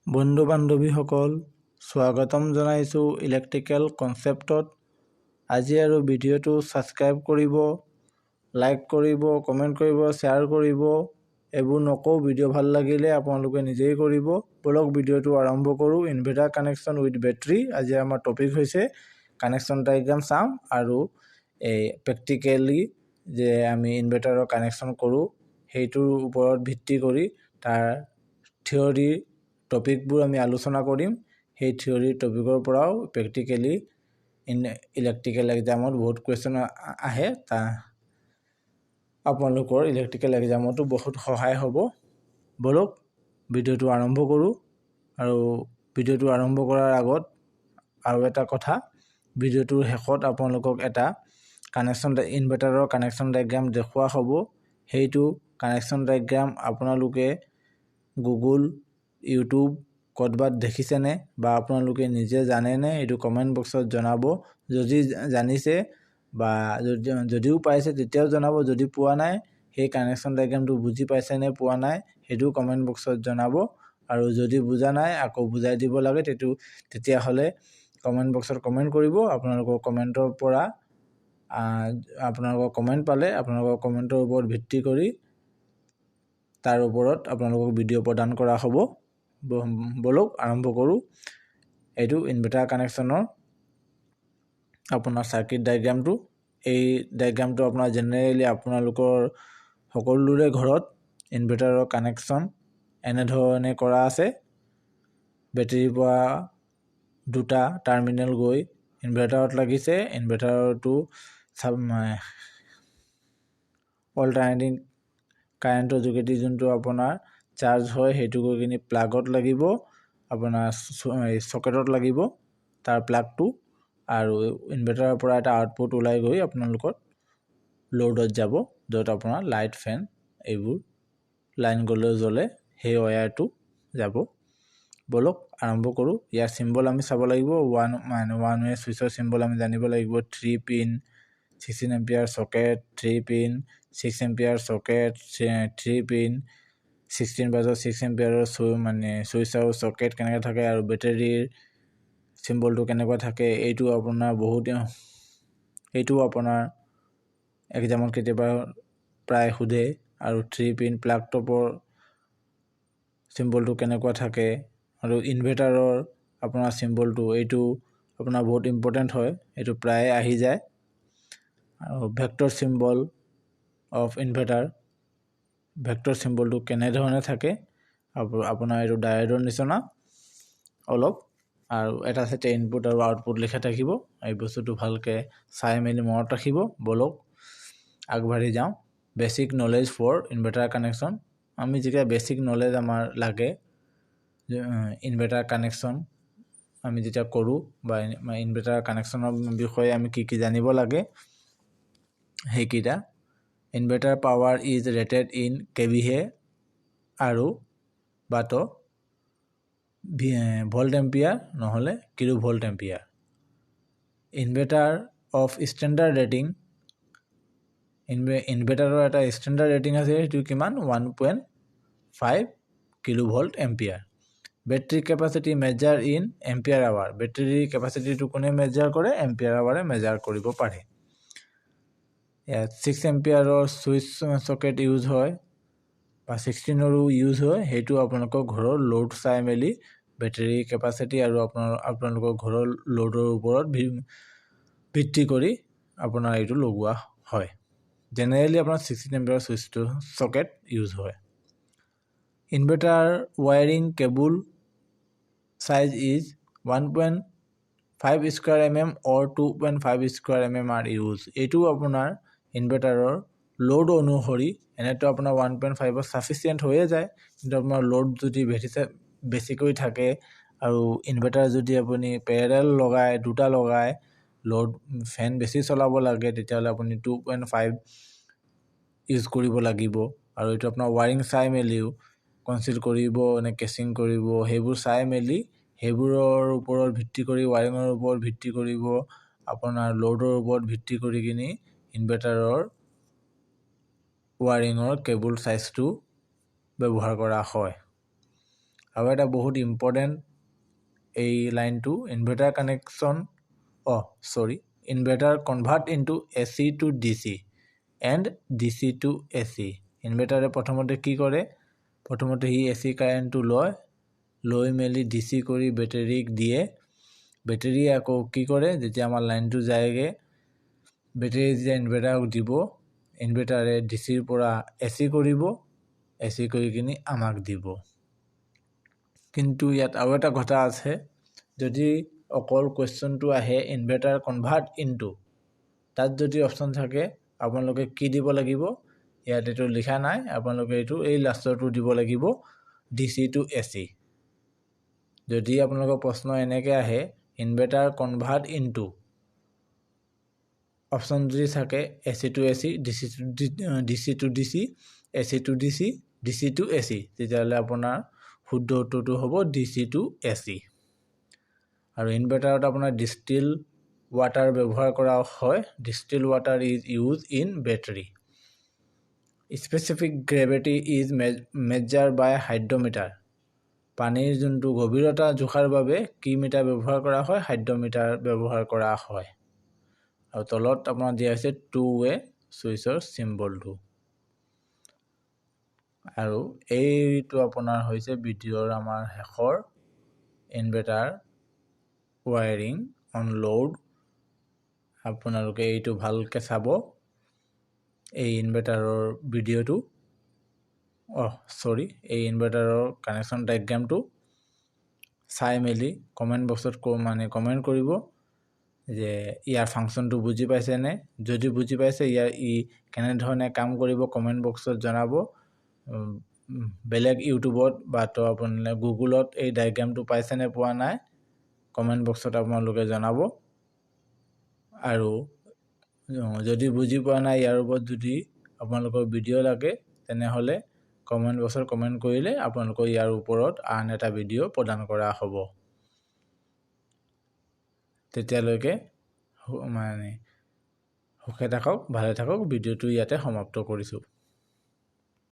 বন্ধু বান্ধৱীসকল স্বাগতম জনাইছো ইলেক্ট্ৰিকেল কনসেপ্টত আজি আৰু ভিডিওটো সাবস্ক্ৰাইব কৰিব লাইক কৰিব কমেন্ট কৰিব শেয়াৰ কৰিব এবোৰ নকও ভিডিও ভাল লাগিলে আপোনালোকে নিজেই কৰিব বলক ভিডিওটো আৰম্ভ কৰো ইনভাৰ্টাৰ কানেকচন উইথ বেটাৰী আজি আমাৰ টপিক হৈছে কানেকচন ডায়াগ্ৰাম চাম আৰু এই প্ৰ্যাকটিক্যালি যে আমি ইনভাৰ্টাৰৰ কানেকচন কৰো হেইটোৰ ওপৰত ভিত্তি কৰি তাৰ থিওৰি টপিকবোৰ আমি আলোচনা কৰিম সেই থিওৰি টপিকৰ পৰাও প্ৰ্যাকটিক্যালি ইলেক্ট্ৰিকেল এক্সামত বহুত কোৱেশ্চন আহে তা আপোনালোকৰ ইলেক্ট্ৰিকেল এক্সামতো বহুত সহায় হ'ব বলক ভিডিওটো আৰম্ভ কৰো আৰু ভিডিওটো আৰম্ভ কৰাৰ আগত আৰু এটা কথা ভিডিওটোৰ শেষত আপোনালোকক এটা কানেকচন ইনভাৰ্টাৰৰ কানেকচন ডায়াগ্ৰাম দেখুৱা হ'ব হেইটো কানেকচন ডায়াগ্ৰাম আপোনালোকে গুগল ইউটিউব কতবাত দেখিছেনে বা আপোনালোকে নিজে জানেনে এটো কমেন্ট বক্সত জনাব যদি জানিছে বা যদিও পাইছে তেতিয়াও জনাব যদি পোৱা নাই সেই কানেকচন ডায়াগ্ৰামটো বুজি পাইছে নে পোৱা নাই হেতু কমেন্ট বক্সত জনাব আৰু যদি বুজা নাই আকৌ বুজাই দিব লাগে তেতিয়া হলে কমেন্ট বক্সত কমেন্ট কৰিব আপোনালোকৰ কমেন্টৰ পৰা আপোনালোকৰ কমেন্ট পালে আপোনালোকৰ কমেন্টৰ ওপৰত ভিত্তি কৰি তাৰ ওপৰত আপোনালোকক ভিডিও প্ৰদান কৰা হ'ব বলক আৰম্ভ কৰো এটো ইনভাৰ্টাৰ কানেকচনৰ আপোনাৰ সাৰ্কিট ডায়াগ্ৰামটো এই ডায়াগ্ৰামটো আপোনাৰ জেনাৰেলি আপোনালোকৰ সকলোৰে ঘৰত ইনভাৰ্টাৰৰ কানেকচন এনে ধৰণে কৰা আছে বেটাৰীৰ পৰা দুটা টাৰ্মিনেল গৈ ইনভাৰ্টাৰত লাগিছে ইনভাৰ্টাৰটো অল্টাৰনেটিং কাৰেন্টৰ যোগেদি যোনটো আপোনাৰ চাৰ্জ হয় হেতু গৈ কিনি প্লাগত লাগিব আপোনাৰ সকেটত লাগিব তাৰ প্লাগটো আৰু ইনভাৰ্টাৰৰ পৰা এটা আউটপুট ওলাই গৈ আপোনালোকৰ লোডত যাব যত আপোনাৰ লাইট ফেন এইবোৰ লাইন গলে জ্বলে সেই ওয়্যাৰটো যাব বলক আৰম্ভ কৰো ইয়াৰ সিম্বল আমি চাব লাগিব ওৱান ৱে সুইচৰ সিম্বল আমি জানিব লাগিব 3 pin 16 ampere socket 3 pin 6 ampere socket 3 pin 16 বাজৰ 6 এম্পিয়াৰৰ সুইচ আৰু সকেট কেনেকৈ থাকে আৰু বেটাৰীৰ সিম্বলটো কেনেকৈ থাকে এইটো আপোনাৰ বহুত এইটো আপোনাৰ এক্সামত কেতিয়াবা প্ৰায় খুদে আৰু 3 পিন প্লাগ টপৰ সিম্বলটো কেনেকৈ থাকে আৰু ইনভাৰ্টাৰৰ আপোনাৰ সিম্বলটো এইটো আপোনাৰ বহুত ইম্পৰ্টেন্ট হয় এইটো প্ৰায় আহি যায় আৰু vector symbol of inverter vector সিম্বলটো কেনে ধৰণে থাকে আপোনাৰ এইটো ডায়োডৰ নিচিনা অলপ আৰু এটা সেটে ইনপুট আৰু আউটপুট লিখা থাকিব এই বস্তুটো ভালকে চাই মেলি মনত ৰাখিব বলক আগবাঢ়ি যাওঁ basic knowledge for inverter connection আমি যেতিয়া বেসিক নলেজ আমাৰ লাগে ইনভাৰ্টাৰ কানেকচন আমি যেতিয়া কৰো বা ইনভাৰ্টাৰ কানেকচনৰ বিষয়ে আমি কি জানিব লাগে হেকিটা inverter power is rated in kVA আৰু বাটো ভোল্ট এম্পিয়াৰ নহলে kilo volt ampere inverter of standard rating ইনভাৰ্টাৰৰ এটা স্ট্যান্ডাৰ্ড ৰেটিং আছে এটো কিমান 1.5 kilo volt ampere battery capacity measure in ampere hour battery ক্যাপাসিটিটো কোনে মেজাৰ কৰে এম্পিয়াৰ আৱাৰে মেজাৰ কৰিব পাৰে 6 এম্পিয়াৰৰ সুইচ সকেট ইউজ হয় বা 16 ৰো ইউজ হয় হেতু আপোনালোকৰ ঘৰৰ লোড চাই মেলি বেটাৰী ক্যাপাসিটি আৰু আপোনালোকৰ ঘৰৰ লোডৰ ওপৰত ভিত্তি কৰি আপোনাৰ এইটো লগোৱা হয় জেনাৰেলি আপোনাৰ 16 এম্পিয়াৰ সুইচটো সকেট ইউজ হয় inverter wiring cable size is 1.5 square mm or 2.5 square mm are used এইটো আপোনাৰ ইনভাৰ্টাৰৰ লোড অনুসৰি এনেটো আপোনাৰ 1.5 সাফিসিয়েন্ট হৈয়ে যায় কিন্তু আপোনাৰ লোড যদি বেছিকৈ থাকে আৰু ইনভাৰ্টাৰ যদি আপুনি প্যাৰেলাল লগায় দুটা লগায় লোড ফেন বেছি চলাব লাগে তেতিয়ালে আপুনি 2.5 ইউজ কৰিব লাগিব আৰু এটো আপোনাৰ ওয়্যাৰিং চাই মেলিও কনসিল কৰিব নে কেচিং কৰিব হেবোৰ চাই মেলি হেবোৰৰ ওপৰত ভিত্তি কৰি ওয়্যাৰিংৰ ওপৰত ভিত্তি কৰিব আপোনাৰ লোডৰ ওপৰত ভিত্তি কৰি কিনি ইনভাৰ্টাৰৰ ওয়্যাৰিংৰ কেবল সাইজটো ব্যৱহাৰ কৰা হয় আৰু এটা বহুত ইম্পৰ্টেণ্ট এই লাইনটো inverter connection inverter convert into AC to DC and DC to AC। ইনভাৰ্টাৰে প্ৰথমতে কি কৰে, প্ৰথমতে সি AC কাৰেণ্টটো লৈ মেলি DC কৰি বেটেৰীক দিয়ে। বেটেৰীয়ে আকৌ কি কৰে, যেতিয়া আমাৰ লাইনটো যায়গৈ বেটেৰী যেতিয়া ইনভাৰ্টাৰক দিব, ইনভাৰ্টাৰে DCৰ পৰা AC কৰিব, AC কৰি কিনি আমাক দিব। কিন্তু ইয়াত আৰু এটা কথা আছে, যদি অকল কুৱেশ্যনটো আহে ইনভাৰ্টাৰ কনভাৰ্ট ইনটু, তাত যদি অপশ্যন থাকে আপোনালোকে কি দিব লাগিব, ইয়াত এইটো লিখা নাই, আপোনালোকে এইটো এই লাষ্টৰটো দিব লাগিব DC টু AC। যদি আপোনালোকৰ প্ৰশ্ন এনেকৈ আহে ইনভাৰ্টাৰ কনভাৰ্ট ইনটু, অপশ্যন যদি থাকে AC to AC, DC to DC, AC to DC, DC to AC, তেতিয়াহ'লে আপোনাৰ শুদ্ধ উত্তৰটো হ'ব DC টু AC। আৰু ইনভাৰ্টাৰত আপোনাৰ ডিষ্টিল ৱাটাৰ ব্যৱহাৰ কৰা হয়। Distil water is use in battery. Specific gravity is measure by hydrometer. পানীৰ যোনটো গভীৰতা জোখাৰ বাবে কি মিটাৰ ব্যৱহাৰ কৰা হয়, হাইড্ৰমিটাৰ ব্যৱহাৰ কৰা হয়। আৰু তলত আপোনাৰ দিয়া হৈছে 2-ৱে ছুইচৰ চিম্বলটো। আৰু এইটো আপোনাৰ হৈছে ভিডিঅ'ৰ আমাৰ শেষৰ ইনভাৰ্টাৰ ৱায়াৰিং অন লোড। আপোনালোকে এইটো ভালকৈ চাব, এই ইনভাৰ্টাৰৰ ভিডিঅ'টো এই ইনভাৰ্টাৰৰ কানেকশ্যন ডায়েগ্ৰামটো চাই মেলি কমেণ্ট বক্সত কমেণ্ট কৰিব যে ইয়াৰ ফাংচনটো বুজি পাইছেনে। যদি বুজি পাইছে ই কেনেধৰণে কাম কৰিব কমেণ্ট বক্সত জনাব। বেলেগ ইউটিউবত বা আপোনালোকে গুগলত এই ডায়েগ্ৰামটো পাইছেনে পোৱা নাই কমেণ্ট বক্সত আপোনালোকে জনাব। আৰু যদি বুজি পোৱা নাই ইয়াৰ ওপৰত যদি আপোনালোকৰ ভিডিঅ' লাগে তেনেহ'লে কমেণ্ট বক্সত কমেণ্ট কৰিলে আপোনালোকৰ ইয়াৰ ওপৰত আন এটা ভিডিঅ' প্ৰদান কৰা হ'ব। তেতিয়ালৈকে সুখে থাকক, ভালে থাকক। ভিডিঅ'টো ইয়াতে সমাপ্ত কৰিছোঁ।